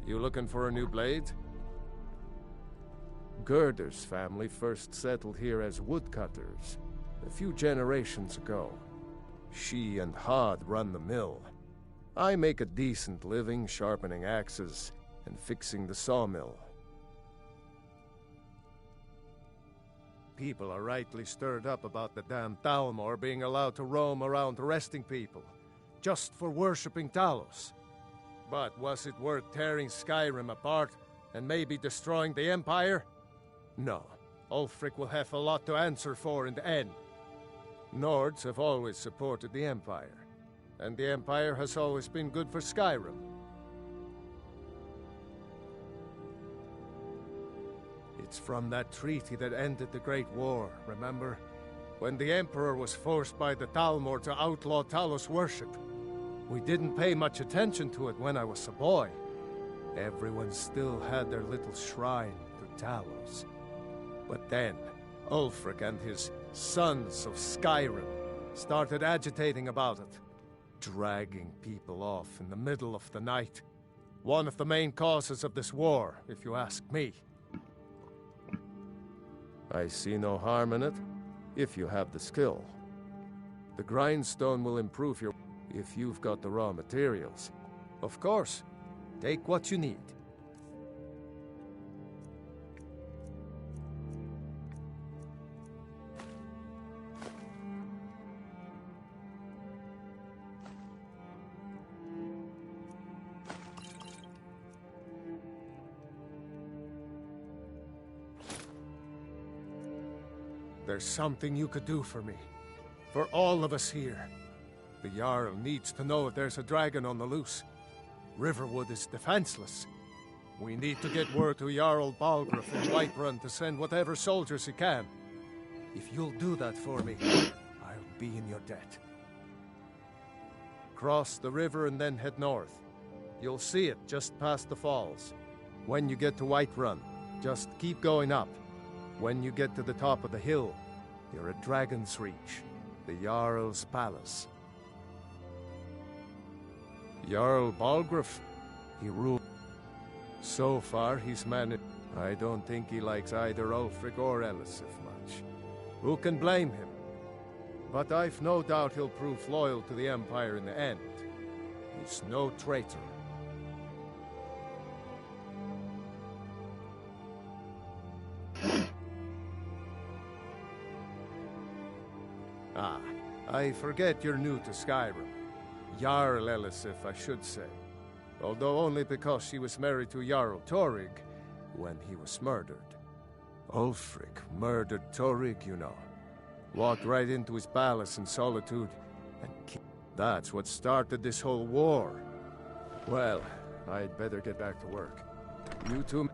You looking for a new blade? Gerder's family first settled here as woodcutters a few generations ago. She and Hod run the mill. I make a decent living sharpening axes and fixing the sawmill. People are rightly stirred up about the damn Thalmor being allowed to roam around arresting people, just for worshipping Talos. But was it worth tearing Skyrim apart and maybe destroying the Empire? No. Ulfric will have a lot to answer for in the end. Nords have always supported the Empire, and the Empire has always been good for Skyrim. It's from that treaty that ended the Great War, remember? When the Emperor was forced by the Thalmor to outlaw Talos worship. We didn't pay much attention to it when I was a boy. Everyone still had their little shrine to Talos. But then, Ulfric and his Sons of Skyrim started agitating about it, dragging people off in the middle of the night. One of the main causes of this war, if you ask me. I see no harm in it, if you have the skill. The grindstone will improve your... if you've got the raw materials. Of course, take what you need. There's something you could do for me. For all of us here. The Jarl needs to know if there's a dragon on the loose. Riverwood is defenseless. We need to get word to Jarl Balgruuf in Whiterun to send whatever soldiers he can. If you'll do that for me, I'll be in your debt. Cross the river and then head north. You'll see it just past the falls. When you get to Whiterun, just keep going up. When you get to the top of the hill, you're at Dragon's Reach, the Jarl's palace. Jarl Balgruuf, he ruled. So far, he's managed. I don't think he likes either Ulfric or Elisif much. Who can blame him? But I've no doubt he'll prove loyal to the Empire in the end. He's no traitor. Ah, I forget you're new to Skyrim. Jarl Elisif, I should say. Although only because she was married to Jarl Torygg when he was murdered. Ulfric murdered Torygg, you know. Walked right into his palace in Solitude and killed. That's what started this whole war. Well, I'd better get back to work. You two...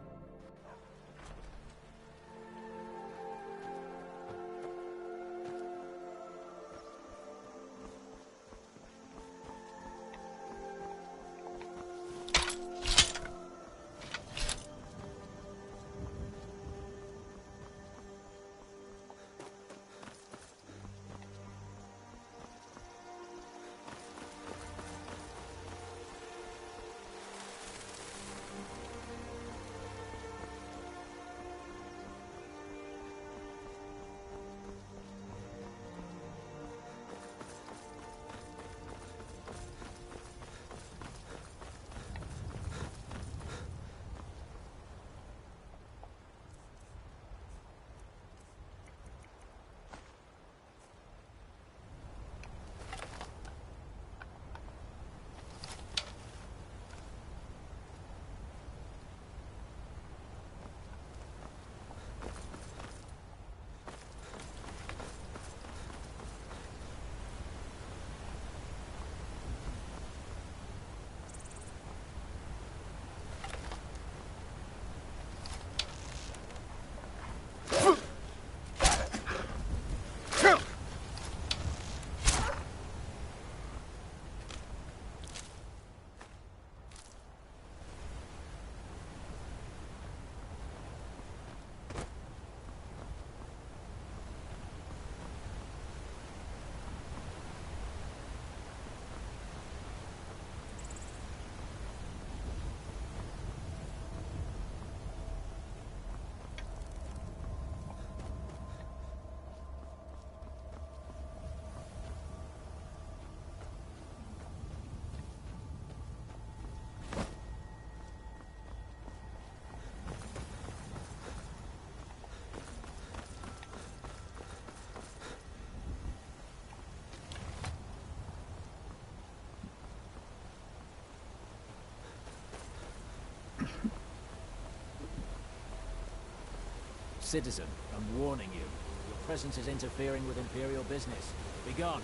Citizen, I'm warning you. Your presence is interfering with Imperial business. Be gone.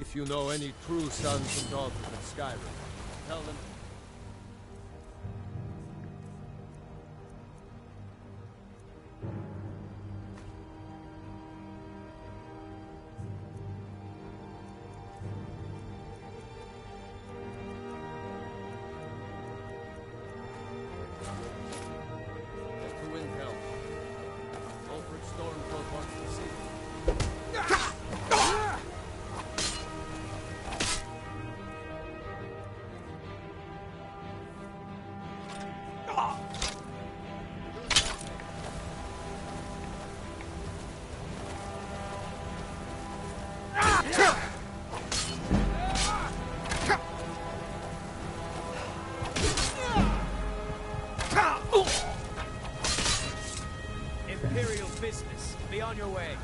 If you know any true sons and daughters of Skyrim, tell them... to win help. Alfred Stormcloak wants to see you. Imperial business. Be on your way.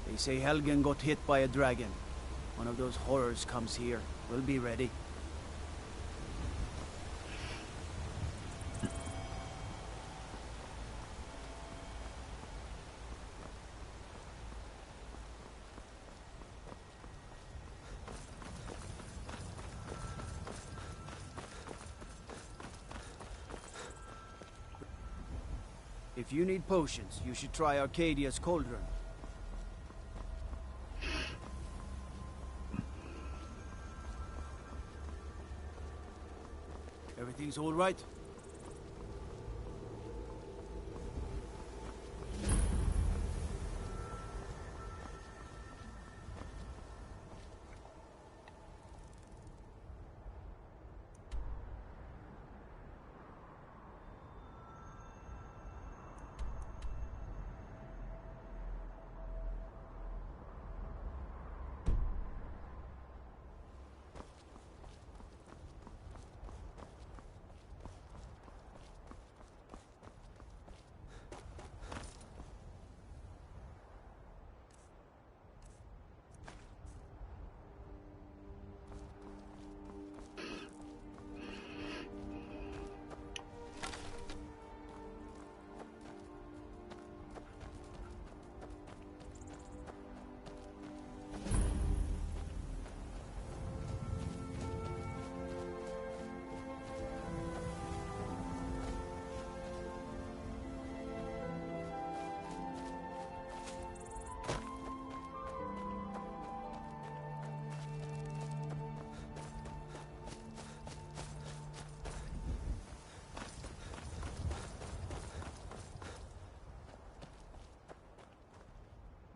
They say Helgen got hit by a dragon. One of those horrors comes here. We'll be ready. If you need potions, you should try Arcadia's cauldron. Everything's all right?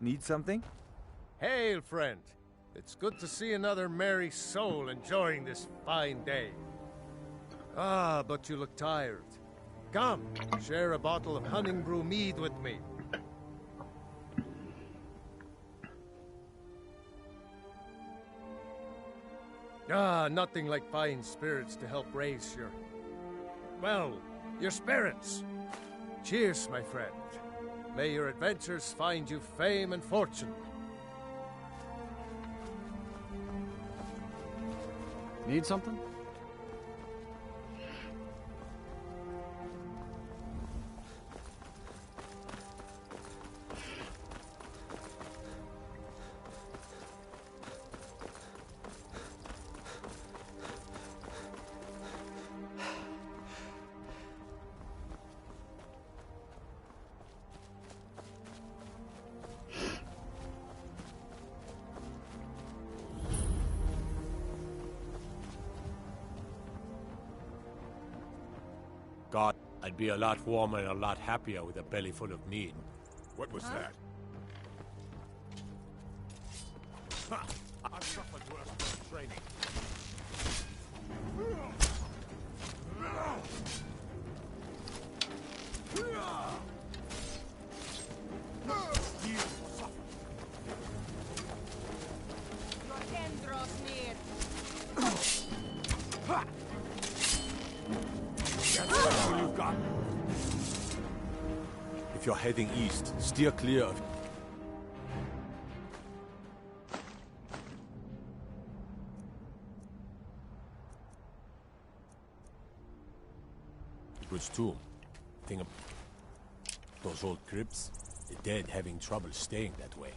Need something? Hail, friend. It's good to see another merry soul enjoying this fine day. Ah, but you look tired. Come, share a bottle of Hunting Brew mead with me. Ah, nothing like fine spirits to help raise your... well, your spirits. Cheers, my friend. May your adventures find you fame and fortune. Need something? God, I'd be a lot warmer and a lot happier with a belly full of mead. What was that? Ha! I've suffered worse than training. If you're heading east, steer clear of... Which tomb? Thing of... Those old crypts? The dead having trouble staying that way.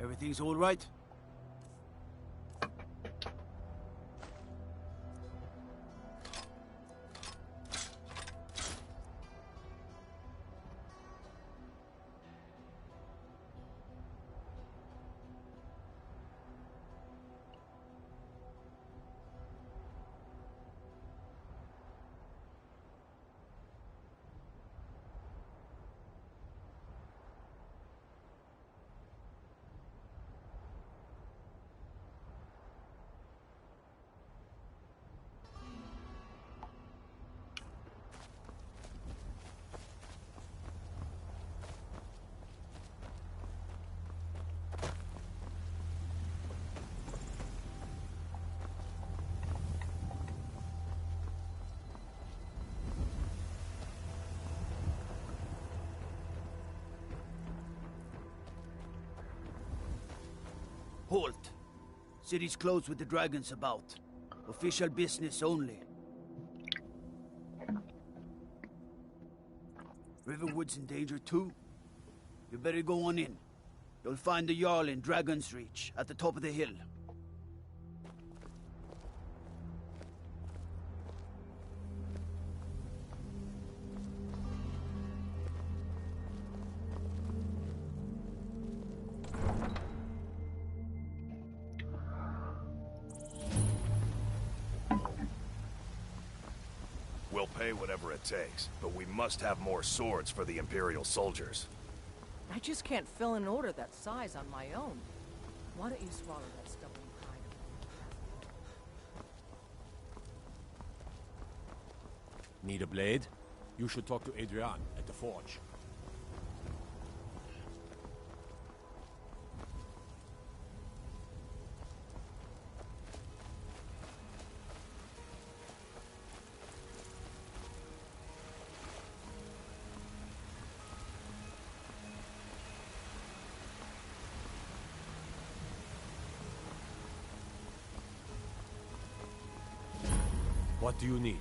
Everything's all right? Halt! City's closed with the dragons about. Official business only. Riverwood's in danger too. You better go on in. You'll find the Jarl in Dragon's Reach, at the top of the hill. pay whatever it takes, but we must have more swords for the Imperial soldiers. I just can't fill an order that size on my own. Why don't you swallow that stubborn pride? Need a blade? You should talk to Adrian at the forge. What do you need?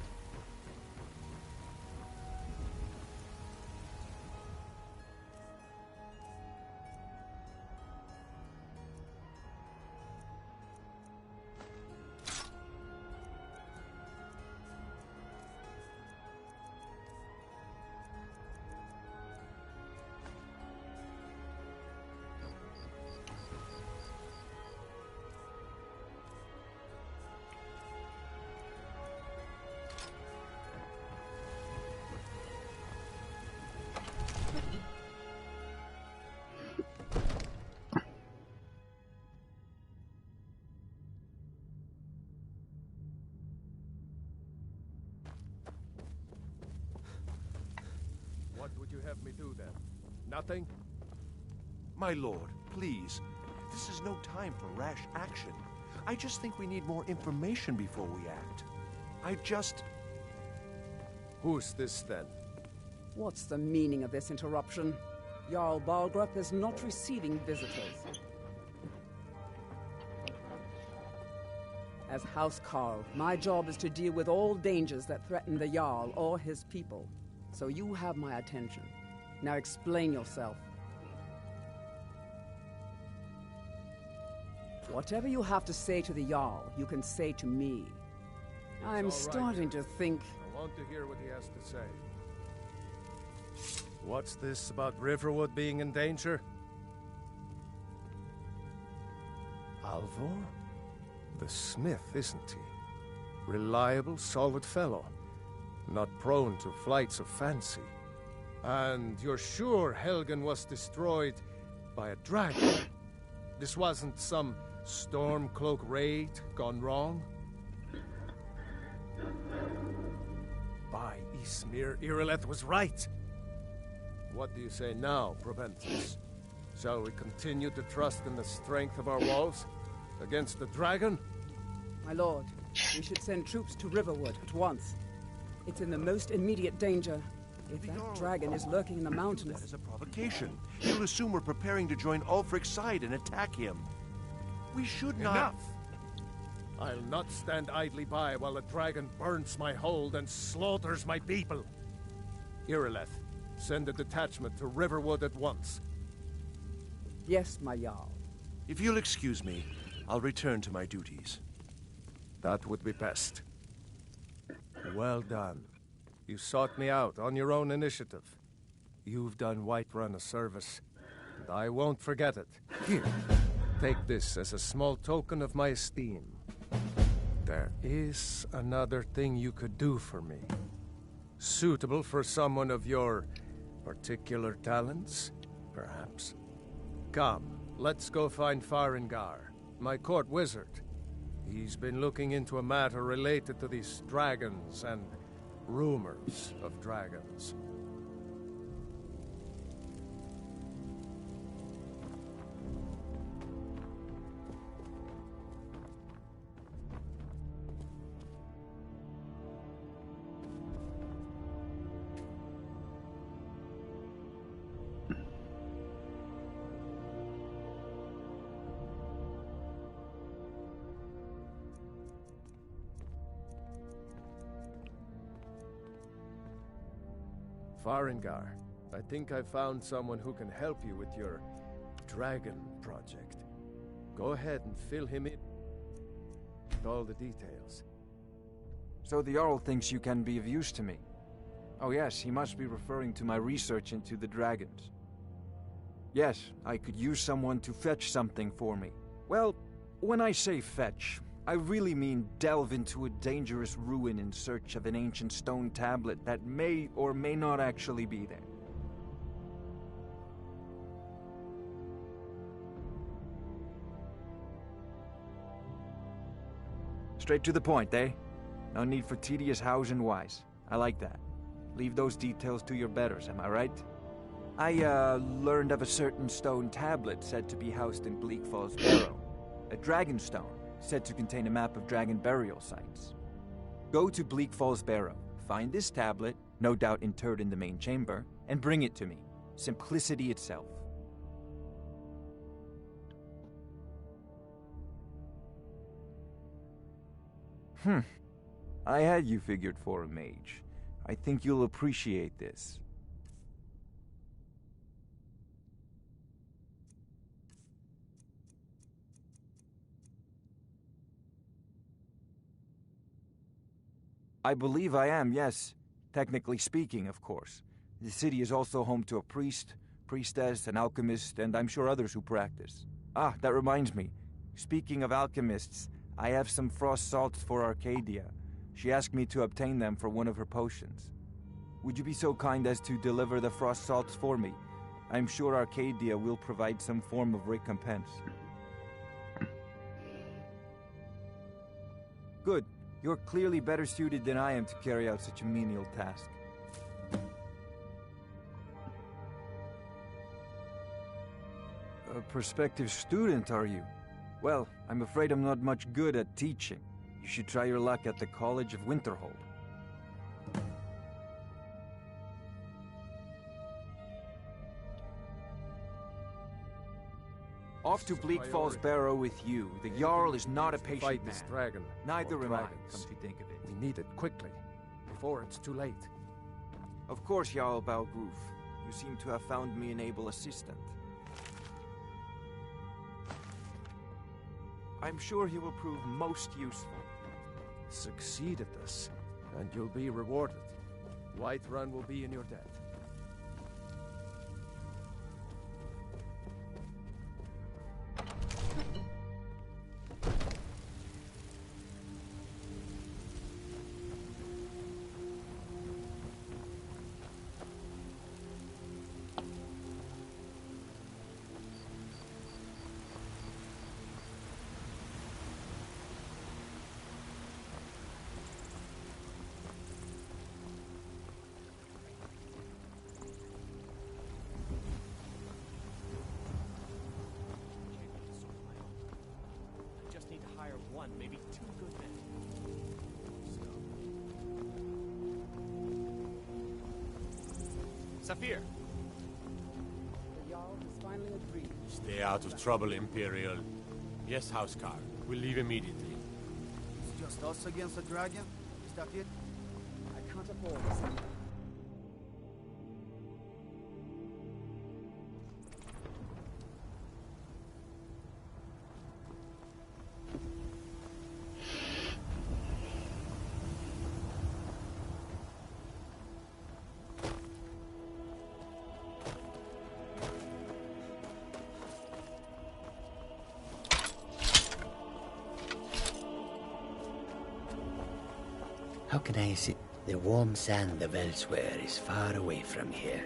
What would you have me do then? Nothing? My lord, please. This is no time for rash action. I just think we need more information before we act. Who's this then? What's the meaning of this interruption? Jarl Balgrup is not receiving visitors. As House Carl, my job is to deal with all dangers that threaten the Jarl or his people. So you have my attention. Now explain yourself. Whatever you have to say to the Jarl, you can say to me. I'm It's all right. starting to think... I want to hear what he has to say. What's this about Riverwood being in danger? Alvor? The smith, isn't he? Reliable, solid fellow. Not prone to flights of fancy. And you're sure Helgen was destroyed by a dragon? This wasn't some Stormcloak raid gone wrong? By Ysmir, Irileth was right. What do you say now, Proventus? Shall we continue to trust in the strength of our walls against the dragon? My lord, we should send troops to Riverwood at once. It's in the most immediate danger. If that dragon is lurking in the mountains... That is a provocation. He'll assume we're preparing to join Ulfric's side and attack him. We should not... Enough! I'll not stand idly by while the dragon burns my hold and slaughters my people. Irileth, send a detachment to Riverwood at once. Yes, my Jarl. If you'll excuse me, I'll return to my duties. That would be best. Well done. You sought me out on your own initiative. You've done Whiterun a service, and I won't forget it. Here, take this as a small token of my esteem. There is another thing you could do for me. Suitable for someone of your particular talents, perhaps. Come, let's go find Farengar, my court wizard. He's been looking into a matter related to these dragons and rumors of dragons. Farengar, I think I found someone who can help you with your dragon project. Go ahead and fill him in with all the details. So the Jarl thinks you can be of use to me. Oh yes, he must be referring to my research into the dragons. Yes, I could use someone to fetch something for me. Well, when I say fetch, I really mean delve into a dangerous ruin in search of an ancient stone tablet that may or may not actually be there. Straight to the point, eh? No need for tedious hows and whys. I like that. Leave those details to your betters, am I right? I, learned of a certain stone tablet said to be housed in Bleak Falls Barrow. A dragon stone, said to contain a map of dragon burial sites. Go to Bleak Falls Barrow, find this tablet, no doubt interred in the main chamber, and bring it to me. Simplicity itself. I had you figured for a mage. I think you'll appreciate this. I believe I am, yes. Technically speaking, of course. The city is also home to a priest, priestess, an alchemist, and I'm sure others who practice. Ah, that reminds me. Speaking of alchemists, I have some frost salts for Arcadia. She asked me to obtain them for one of her potions. Would you be so kind as to deliver the frost salts for me? I'm sure Arcadia will provide some form of recompense. Good. You're clearly better suited than I am to carry out such a menial task. A prospective student, are you? Well, I'm afraid I'm not much good at teaching. You should try your luck at the College of Winterhold. Off to Bleak Falls Barrow with you. The Jarl is not a patient Fight man. this dragon. Neither or am I, dragons. come to think of it. We need it quickly, before it's too late. Of course, Jarl Balgroof. You seem to have found me an able assistant. I'm sure he will prove most useful. Succeed at this, and you'll be rewarded. Whiterun will be in your debt. One, maybe two good men. Saphir! The Jarl has finally agreed. Stay out of trouble, Imperial. Yes, Housecar. We'll leave immediately. It's just us against the dragon? Is that it? I can't afford this. How can I see? The warm sand of elsewhere is far away from here.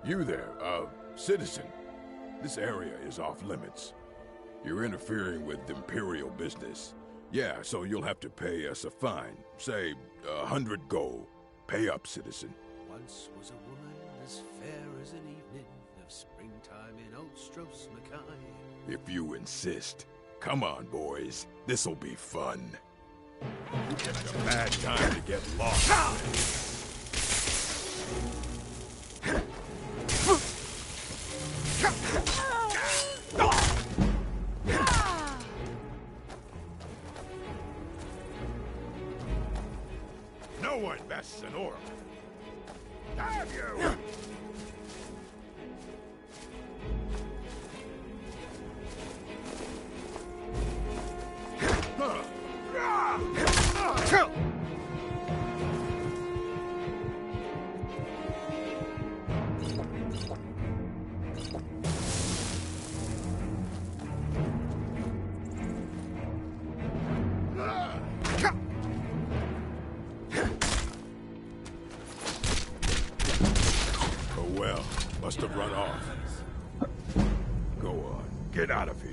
You there, citizen. This area is off limits. You're interfering with Imperial business. Yeah, so you'll have to pay us a fine. Say, 100 gold. Pay up, citizen. Once was a woman as fair as an evening of springtime in Ostros Mackay. If you insist. Come on, boys. This'll be fun. It's a bad time to get lost. No one bests an orc. Have you? Oh well, must have run off. Go on, get out of here.